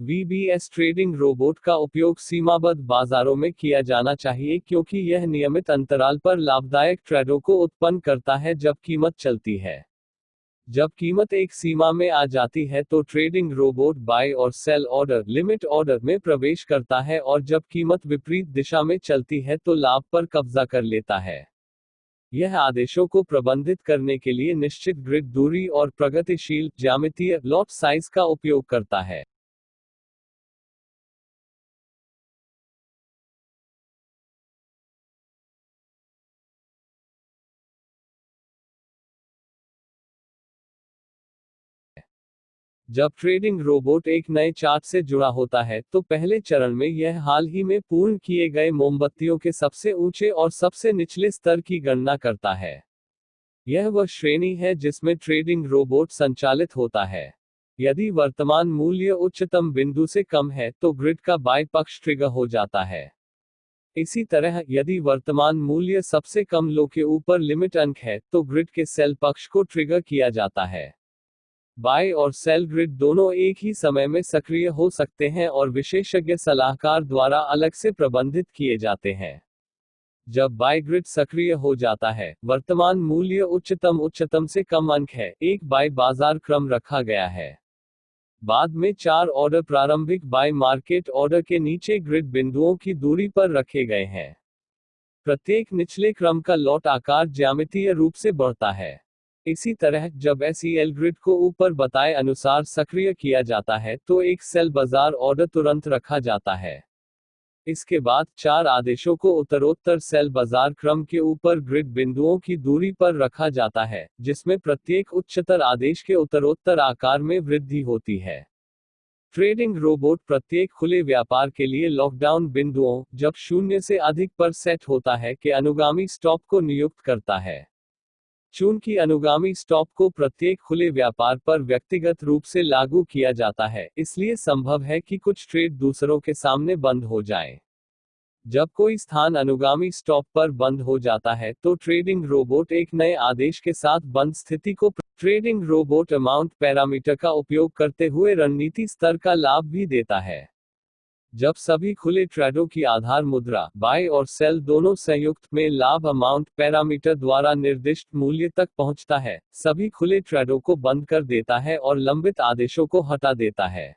VBS trading robot का उपयोग सीमाबद्ध बाजारों में किया जाना चाहिए क्योंकि यह नियमित अंतराल पर लाभदायक ट्रेडों को उत्पन्न करता है जब कीमत चलती है। जब कीमत एक सीमा में आ जाती है तो ट्रेडिंग रोबोट बाय और सेल ऑर्डर लिमिट ऑर्डर में प्रवेश करता है और जब कीमत विपरीत दिशा में चलती है तो लाभ पर कब्जा कर लेता है। यह आदेशों को प्रबंधित करने के लिए निश्चित ग्रिड दूरी और प्रगतिशील ज्यामितीय लॉट साइज का उपयोग करता है। जब ट्रेडिंग रोबोट एक नए चार्ट से जुड़ा होता है तो पहले चरण में यह हाल ही में पूर्ण किए गए मोमबत्तियों के सबसे ऊंचे और सबसे निचले स्तर की गणना करता है। यह वह श्रेणी है जिसमें ट्रेडिंग रोबोट संचालित होता है। यदि वर्तमान मूल्य उच्चतम बिंदु से कम है तो ग्रिड का बाय पक्ष ट्रिगर हो जाता है। इसी तरह यदि वर्तमान मूल्य सबसे कम लो के ऊपर लिमिट अंक है तो ग्रिड के सेल पक्ष को ट्रिगर किया जाता है। बाय और सेल ग्रिड दोनों एक ही समय में सक्रिय हो सकते हैं और विशेषज्ञ सलाहकार द्वारा अलग से प्रबंधित किए जाते हैं। जब बाय ग्रिड सक्रिय हो जाता है, वर्तमान मूल्य उच्चतम से कम अंक है, एक बाय बाजार क्रम रखा गया है। बाद में 4 ऑर्डर प्रारंभिक बाय मार्केट ऑर्डर के नीचे ग्रिड बिंदुओं की दूरी पर रखे गए हैं। प्रत्येक निचले क्रम का लॉट आकार ज्यामितीय रूप से बढ़ता है। इसी तरह जब एसईएल ग्रिड को ऊपर बताए अनुसार सक्रिय किया जाता है तो एक सेल बाजार ऑर्डर तुरंत रखा जाता है। इसके बाद 4 आदेशों को उत्तरोत्तर सेल बाजार क्रम के ऊपर ग्रिड बिंदुओं की दूरी पर रखा जाता है, जिसमें प्रत्येक उच्चतर आदेश के उत्तरोत्तर आकार में वृद्धि होती है। ट्रेडिंग रोबोट प्रत्येक खुले व्यापार के लिए लॉकडाउन बिंदुओं, जब 0 से अधिक पर सेट होता है, के अनुगामी स्टॉप को नियुक्त करता है। चूंकि अनुगामी स्टॉप को प्रत्येक खुले व्यापार पर व्यक्तिगत रूप से लागू किया जाता है, इसलिए संभव है कि कुछ ट्रेड दूसरों के सामने बंद हो जाएं। जब कोई स्थान अनुगामी स्टॉप पर बंद हो जाता है तो ट्रेडिंग रोबोट एक नए आदेश के साथ बंद स्थिति को ट्रेडिंग रोबोट अमाउंट पैरामीटर का उपयोग करते हुए रणनीति स्तर का लाभ भी देता है। जब सभी खुले ट्रेडों की आधार मुद्रा बाय और सेल दोनों संयुक्त में लाभ अमाउंट पैरामीटर द्वारा निर्दिष्ट मूल्य तक पहुंचता है, सभी खुले ट्रेडों को बंद कर देता है और लंबित आदेशों को हटा देता है।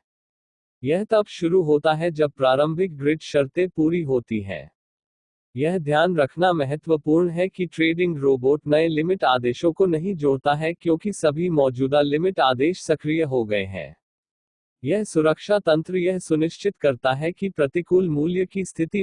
यह तब शुरू होता है जब प्रारंभिक ग्रिड शर्तें पूरी होती हैं। यह ध्यान रखना महत्वपूर्ण है कि ट्रेडिंग रोबोट नए लिमिट आदेशों को नहीं जोड़ता है क्योंकि सभी मौजूदा लिमिट आदेश सक्रिय हो गए हैं। यह सुरक्षा तंत्र यह सुनिश्चित करता है कि प्रतिकूल मूल्य की स्थिति